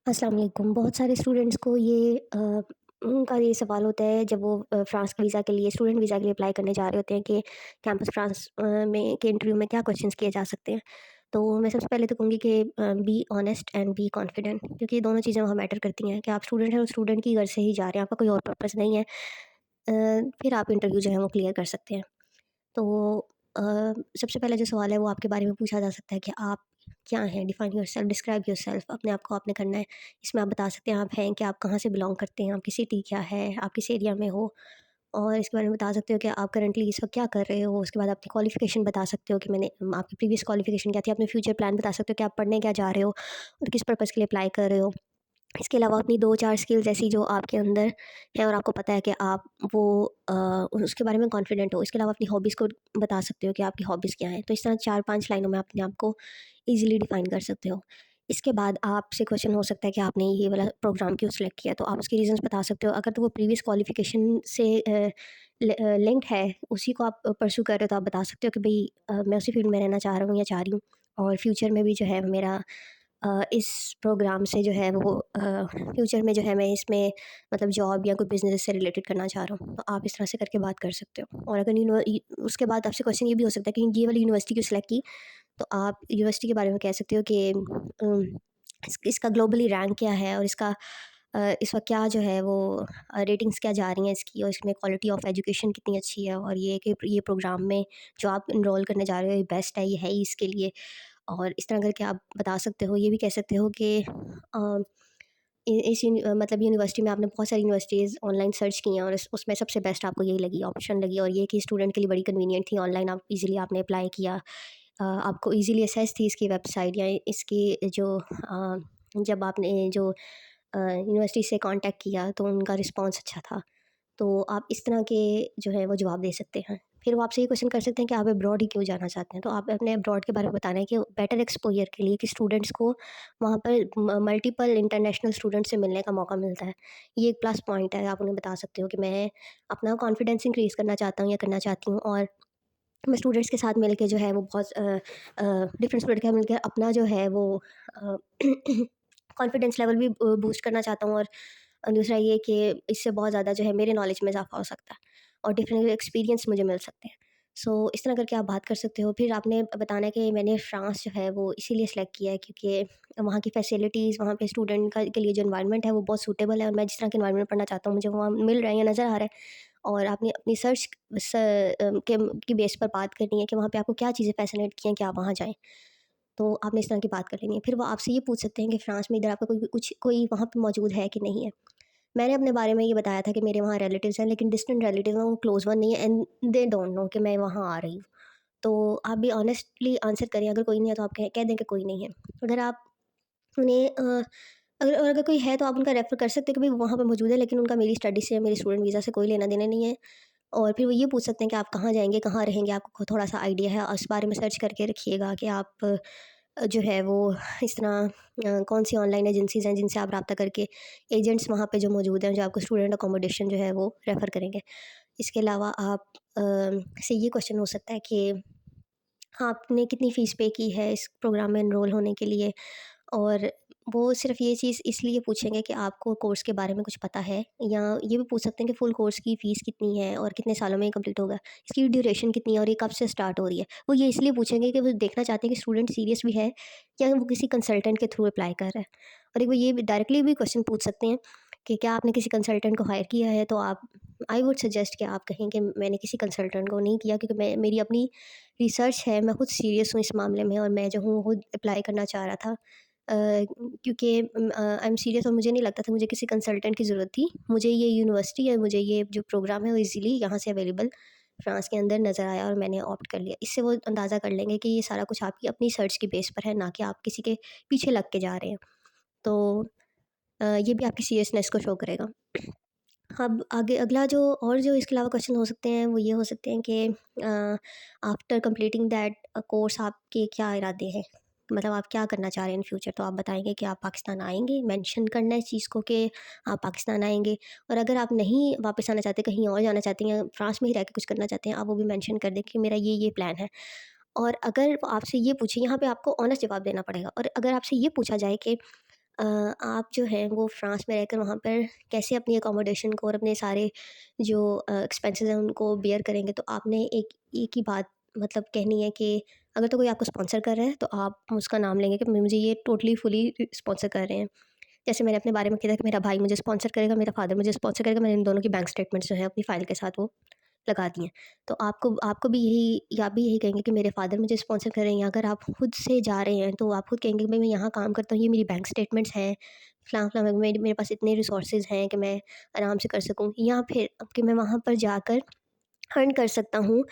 अस्सलाम वालेकुम। बहुत सारे स्टूडेंट्स को उनका ये सवाल होता है जब वो फ़्रांस के वीज़ा के लिए स्टूडेंट वीज़ा के लिए अप्लाई करने जा रहे होते हैं कि कैंपस फ़्रांस में के इंटरव्यू में क्या क्वेश्चंस किए जा सकते हैं। तो मैं सबसे पहले तो कहूँगी कि be honest and be confident, क्योंकि ये दोनों चीज़ें वहाँ मैटर करती हैं कि आप स्टूडेंट हैं और स्टूडेंट की घर से ही जा रहे हैं, आपका कोई और पर्पस नहीं है। फिर आप इंटरव्यू जो है वो क्लियर कर सकते हैं। तो अ, सबसे पहला जो सवाल है वो आपके बारे में पूछा जा सकता है कि आप क्या हैं? Define yourself, describe yourself. अपने आप को आपने करना है। इसमें आप बता सकते हैं आप हैं क्या, आप कहाँ से बिलॉन्ग करते हैं, आपकी सिटी क्या है, आप किस एरिया में हो, और इसके बारे में बता सकते हो कि आप करंटली इस वक्त क्या कर रहे हो। उसके बाद अपनी क्वालिफिकेशन बता सकते हो कि आपकी प्रीवियस क्वालिफिकेशन क्या थी। अपने फ्यूचर प्लान बता सकते हो कि आप पढ़ने क्या जा रहे हो और किस पर्पज़ के लिए अप्लाई कर रहे हो। इसके अलावा अपनी 2-4 स्किल्स ऐसी जो आपके अंदर है और आपको पता है कि आप वो उसके बारे में कॉन्फिडेंट हो। इसके अलावा अपनी हॉबीज़ को बता सकते हो कि आपकी हॉबीज़ क्या हैं। तो इस तरह 4-5 लाइनों में अपने आप को ईज़िली डिफ़ाइन कर सकते हो। इसके बाद आपसे क्वेश्चन हो सकता है कि आपने ये वाला प्रोग्राम क्यों सेलेक्ट किया, तो आप उसके रीज़न्स बता सकते हो। अगर तो वो प्रीवियस क्वालिफ़िकेशन से लिंक्ड है, उसी को आप परस्यू कर रहे हो, तो आप बता सकते हो कि भई मैं उसी फ़ील्ड में रहना चाह रहा हूँ या चाह रही हूँ, और फ्यूचर में भी जो है मेरा इस प्रोग्राम से जो है वो फ्यूचर में जो है मैं इसमें मतलब जॉब या कोई बिज़नेस से रिलेटेड करना चाह रहा हूँ। तो आप इस तरह से करके बात कर सकते हो। और अगर उसके बाद आपसे क्वेश्चन ये भी हो सकता है कि ये वाली यूनिवर्सिटी क्यों सेलेक्ट की, तो आप यूनिवर्सिटी के बारे में कह सकते हो कि इसका ग्लोबली रैंक क्या है, और इसका इस वक्त क्या जो है वो रेटिंग्स क्या जा रही हैं इसकी, और इसमें क्वालिटी ऑफ एजुकेशन कितनी अच्छी है, और ये प्रोग्राम में जो आप इनरोल करने जा रहे हो ये बेस्ट है, ये है ही इसके लिए। और इस तरह करके आप बता सकते हो। ये भी कह सकते हो कि मतलब यूनिवर्सिटी में आपने बहुत सारी यूनिवर्सिटीज़ ऑनलाइन सर्च की हैं और उसमें सबसे बेस्ट आपको यही लगी, ऑप्शन लगी, और ये कि स्टूडेंट के लिए बड़ी कन्वीनियंट थी। ऑनलाइन आप इजीली आपने अप्लाई किया। आपको इजीली एसेस थी इसकी वेबसाइट या इसकी जो जब आपने जो यूनिवर्सिटी से कांटेक्ट किया तो उनका रिस्पांस अच्छा था। तो आप इस तरह के जो है वो जवाब दे सकते हैं। फिर वो आपसे ये क्वेश्चन कर सकते हैं कि आप अब्रॉड ही क्यों जाना चाहते हैं? तो आप अपने अब्रॉड के बारे में बताना है कि बेटर एक्सपोज़र के लिए कि स्टूडेंट्स को वहाँ पर मल्टीपल इंटरनेशनल स्टूडेंट से मिलने का मौका मिलता है। ये एक प्लस पॉइंट है। आप उन्हें बता सकते हो कि मैं अपना कॉन्फिडेंस इंक्रीज़ करना चाहता हूँ या करना चाहती हूँ, और मैं स्टूडेंट्स के साथ मिल के जो है वो बहुत डिफरेंट स्टूडेंट के साथ मिलकर अपना जो है वो अ, कॉन्फिडेंस लेवल भी बूस्ट करना चाहता हूँ, और दूसरा ये कि इससे बहुत ज़्यादा जो है मेरे नॉलेज में इज़ाफ़ा हो सकता है और डिफरेंट एक्सपीरियंस मुझे मिल सकते हैं। सो इस तरह करके आप बात कर सकते हो। फिर आपने बताना है कि मैंने फ्रांस जो है वो इसीलिए सेलेक्ट किया है क्योंकि वहाँ की फैसिलिटीज़, वहाँ पे स्टूडेंट का के लिए जो एनवायरनमेंट है वो बहुत सूटेबल है, और मैं जिस तरह के एनवायरनमेंट में पढ़ना चाहता हूँ मुझे वहाँ मिल रहा है या नज़र आ रहा है। और आपने अपनी सर्च की बेस पर बात करनी है कि वहाँ पे आपको क्या चीज़ें फ़ैसिनेट की हैं कि आप वहाँ जाएँ। तो आपने इस तरह की बात कर लेनी है। फिर वो आपसे ये पूछ सकते हैं कि फ्रांस में इधर आपका कोई वहाँ पे मौजूद है कि नहीं है। मैंने अपने बारे में ये बताया था कि मेरे वहाँ रिलेटिव्स हैं, लेकिन डिस्टेंट रिलेटिव हैं, वो क्लोज़ वन नहीं है, एंड दे डोंट नो कि मैं वहाँ आ रही हूँ। तो आप भी ऑनेस्टली आंसर करें। अगर कोई नहीं है तो आप कह दें कि कोई नहीं है। अगर आप उन्हें अगर कोई है तो आप उनका रेफ़र कर सकते हैं कि भई वहाँ पे मौजूद है, लेकिन उनका मेरी स्टडी से, मेरे स्टूडेंट वीज़ा से कोई लेना-देना नहीं है। और फिर वो ये पूछ सकते हैं कि आप कहाँ जाएँगे, कहाँ रहेंगे, आपको थोड़ा-सा आइडिया है, इस बारे में सर्च करके रखिएगा कि आप जो है वो इस तरह कौन-सी ऑनलाइन एजेंसीज़ हैं जिनसे आप राब्ता करके एजेंट्स वहाँ पे जो मौजूद हैं, जो आपको स्टूडेंट अकोमोडेशन जो है वो रेफ़र करेंगे। इसके अलावा आप से ये क्वेश्चन हो सकता है कि आपने कितनी फ़ीस पे की है इस प्रोग्राम में एनरोल होने के लिए? और वो सिर्फ़ ये चीज़ इसलिए पूछेंगे कि आपको कोर्स के बारे में कुछ पता है, या ये भी पूछ सकते हैं कि फुल कोर्स की फ़ीस कितनी है और कितने सालों में ये कंप्लीट होगा? इसकी ड्यूरेशन कितनी है और ये कब से स्टार्ट हो रही है? वो ये इसलिए पूछेंगे कि वो देखना चाहते हैं कि स्टूडेंट सीरियस भी है या वो किसी कंसल्टेंट के थ्रू अप्लाई कर रहा है। और एक वो ये भी डायरेक्टली भी क्वेश्चन पूछ सकते हैं कि क्या आपने किसी कंसल्टेंट को हायर किया है? तो आप आई वुड सजेस्ट कि आप कहें कि मैंने किसी कंसल्टेंट को नहीं किया, क्योंकि मैं मेरी अपनी रिसर्च है, मैं खुद सीरियस हूँ इस मामले में, और मैं जो हूँ खुद अप्लाई करना चाह रहा था। क्योंकि आई एम सीरियस, और मुझे नहीं लगता था मुझे किसी कंसल्टेंट की ज़रूरत थी। मुझे ये यूनिवर्सिटी है, मुझे ये जो प्रोग्राम है वो ईज़िली यहाँ से अवेलेबल फ्रांस के अंदर नज़र आया और मैंने ऑप्ट कर लिया। इससे वो अंदाज़ा कर लेंगे कि ये सारा कुछ आपकी अपनी सर्च की बेस पर है, ना कि आप किसी के पीछे लग के जा रहे हैं। तो ये भी आपकी सीरियसनेस को शो करेगा। अब आगे अगला जो इसके अलावा क्वेश्चन हो सकते हैं वो ये हो सकते हैं कि आफ्टर कंप्लीटिंग दैट कोर्स आपके क्या इरादे हैं, मतलब आप क्या करना चाह रहे हैं इन फ्यूचर। तो आप बताएंगे कि आप पाकिस्तान आएंगे, मेंशन करना है इस चीज़ को कि आप पाकिस्तान आएंगे। और अगर आप नहीं वापस आना चाहते, कहीं और जाना चाहते हैं या फ्रांस में ही रह के कुछ करना चाहते हैं, आप वो भी मेंशन कर दें कि मेरा ये प्लान है। और अगर वो आपसे ये पूछे, यहाँ पे आपको ऑनेस्ट जवाब देना पड़ेगा। और अगर आपसे ये पूछा जाए कि आप जो हैं वो फ्रांस में रहकर वहाँ पर कैसे अपनी अकोमोडेशन को और अपने सारे जो एक्सपेंसेस हैं उनको बियर करेंगे। तो आपने एक ही बात मतलब कहनी है कि अगर तो कोई आपको स्पॉन्सर कर रहा है तो आप उसका नाम लेंगे कि मुझे ये टोटली फुली स्पॉन्सर कर रहे हैं। जैसे मैंने अपने बारे में किया था कि मेरा भाई मुझे स्पॉन्सर करेगा, मेरा फादर मुझे स्पॉन्सर करेगा, मैंने इन दोनों की बैंक स्टेटमेंट्स जो है अपनी फ़ाइल के साथ वो लगा दी हैं। तो आपको आपको भी यही या आप भी यही कहेंगे कि मेरे फादर मुझे स्पॉन्सर कर रहे हैं, या अगर आप खुद से जा रहे हैं तो आप खुद कहेंगे कि भाई मैं यहाँ काम करता हूँ, ये मेरी बैंक स्टेटमेंट्स हैं, फलाँ-फलाँ मेरे मेरे पास इतने रिसोर्सेज़ हैं कि मैं आराम से कर सकूँ, या फिर अब कि मैं वहाँ पर जाकर अर्न कर सकता हूँ।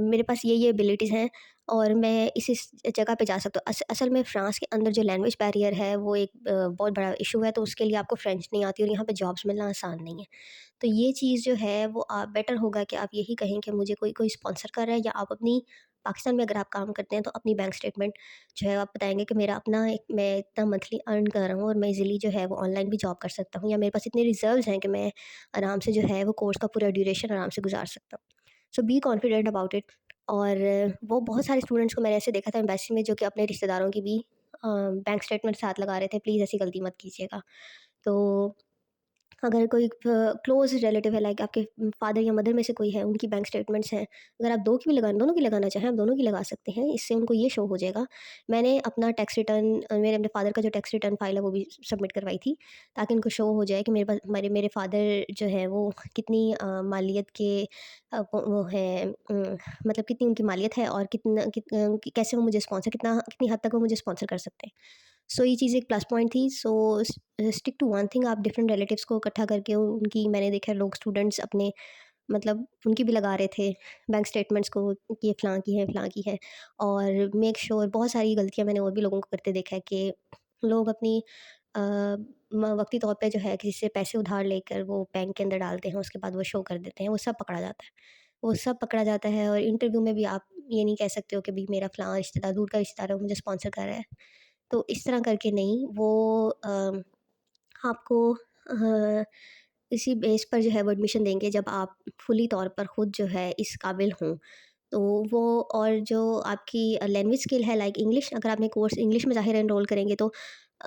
मेरे पास ये एबिलिटीज़ हैं और मैं इस जगह पे जा सकता हूँ। असल में फ़्रांस के अंदर जो लैंग्वेज बैरियर है वो एक बहुत बड़ा इश्यू है, तो उसके लिए आपको फ्रेंच नहीं आती और यहाँ पे जॉब्स मिलना आसान नहीं है। तो ये चीज़ जो है वो आप बेटर होगा कि आप यही कहें कि मुझे कोई कोई स्पॉन्सर कर रहा है, या आप अपनी पाकिस्तान में अगर आप काम करते हैं तो अपनी बैंक स्टेटमेंट जो है आप बताएँगे कि मेरा अपना एक मैं इतना मंथली अर्न कर रहा हूँ और मैं ईज़िली जो है वो ऑनलाइन भी जॉब कर सकता हूँ, या मेरे पास इतने रिज़र्व्स हैं कि मैं आराम से जो है वो कोर्स का पूरा ड्यूरेशन आराम से गुज़ार सकता हूँ। सो बी कॉन्फिडेंट अबाउट इट। और वो बहुत सारे स्टूडेंट्स को मैंने ऐसे देखा था एम्बेसी में जो कि अपने रिश्तेदारों की भी बैंक स्टेटमेंट साथ लगा रहे थे, प्लीज़ ऐसी गलती मत कीजिएगा। तो अगर कोई क्लोज़ रिलेटिव है, लाइक आपके फादर या मदर में से कोई है, उनकी बैंक स्टेटमेंट्स हैं, अगर आप 2 की भी दोनों की लगाना चाहें, आप दोनों की लगा सकते हैं। इससे उनको ये शो हो जाएगा। मैंने अपना टैक्स रिटर्न मेरे अपने फादर का जो टैक्स रिटर्न फाइल है वो भी सबमिट करवाई थी, ताकि उनको शो हो जाए कि मेरे पास मेरे फादर जो है वो कितनी मालियत के वो है मतलब कितनी उनकी मालियत है, और कैसे वो मुझे स्पॉन्सर कितनी हद तक वो मुझे स्पॉन्सर कर सकते हैं। सो ये चीज़ एक प्लस पॉइंट थी। So stick to one thing. आप डिफरेंट रिलेटिव्स को इकट्ठा करके उनकी, मैंने देखा है लोग स्टूडेंट्स अपने मतलब उनकी भी लगा रहे थे बैंक स्टेटमेंट्स को कि ये फ़लाँ की है, फ़लाँ की है। और मेक श्योर बहुत सारी गलतियाँ मैंने और भी लोगों को करते देखा है कि लोग अपनी अ, वक्ती तौर पे जो है किसी से पैसे उधार लेकर वो बैंक के अंदर डालते हैं, उसके बाद वो शो कर देते हैं, वो सब पकड़ा जाता है। वो सब पकड़ा जाता है, और इंटरव्यू में भी आप ये नहीं कह सकते हो कि भाई मेरा फ़लाँ रिश्तेदार, दूर का रिश्तेदार है, वो मुझे स्पॉन्सर कर रहा है। तो इस तरह करके नहीं, वो आपको इसी बेस पर जो है वो एडमिशन देंगे जब आप फुली तौर पर खुद जो है इस काबिल हों। तो वो, और जो आपकी लैंग्वेज स्किल है लाइक इंग्लिश, अगर आपने कोर्स इंग्लिश में ज़ाहिर एनरोल करेंगे तो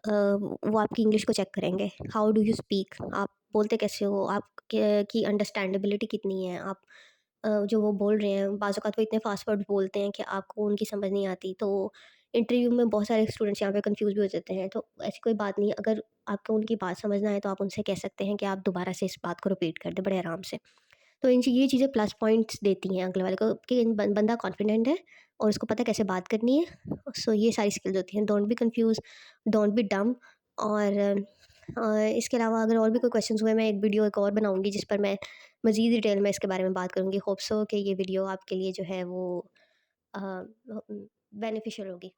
वो आपकी इंग्लिश को चेक करेंगे। हाउ डू यू स्पीक, आप बोलते कैसे हो, आप की अंडरस्टैंडेबिलिटी कितनी है, आप जो वो बोल रहे हैं, बाज़ औक़ात वो इतने फ़ास्ट वर्ड बोलते हैं कि आपको उनकी समझ नहीं आती। तो इंटरव्यू में बहुत सारे स्टूडेंट्स यहाँ पे कन्फ्यूज़ भी हो जाते हैं। तो ऐसी कोई बात नहीं है, अगर आपको उनकी बात समझ ना आए तो आप उनसे कह सकते हैं कि आप दोबारा से इस बात को रिपीट कर दें बड़े आराम से। तो ये चीज़ें प्लस पॉइंट्स देती हैं अगले वाले को कि बंदा कॉन्फिडेंट है और उसको पता है कैसे बात करनी है। सो ये सारी स्किल्स होती हैं। Don't be confuse, don't be dumb. और इसके अलावा अगर और भी कोई क्वेश्चंस हुए, मैं एक वीडियो एक और बनाऊँगी जिस पर मैं मज़ीद डिटेल में इसके बारे में बात करूँगी। होप सो कि ये वीडियो आपके लिए जो है वो अ, बेनिफिशियल होगी।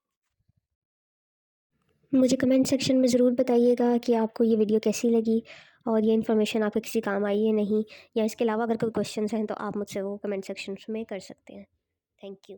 मुझे कमेंट सेक्शन में ज़रूर बताइएगा कि आपको ये वीडियो कैसी लगी और ये इन्फॉर्मेशन आपके किसी काम आई है नहीं, या इसके अलावा अगर कोई क्वेश्चंस हैं तो आप मुझसे वो कमेंट सेक्शन में कर सकते हैं। Thank you.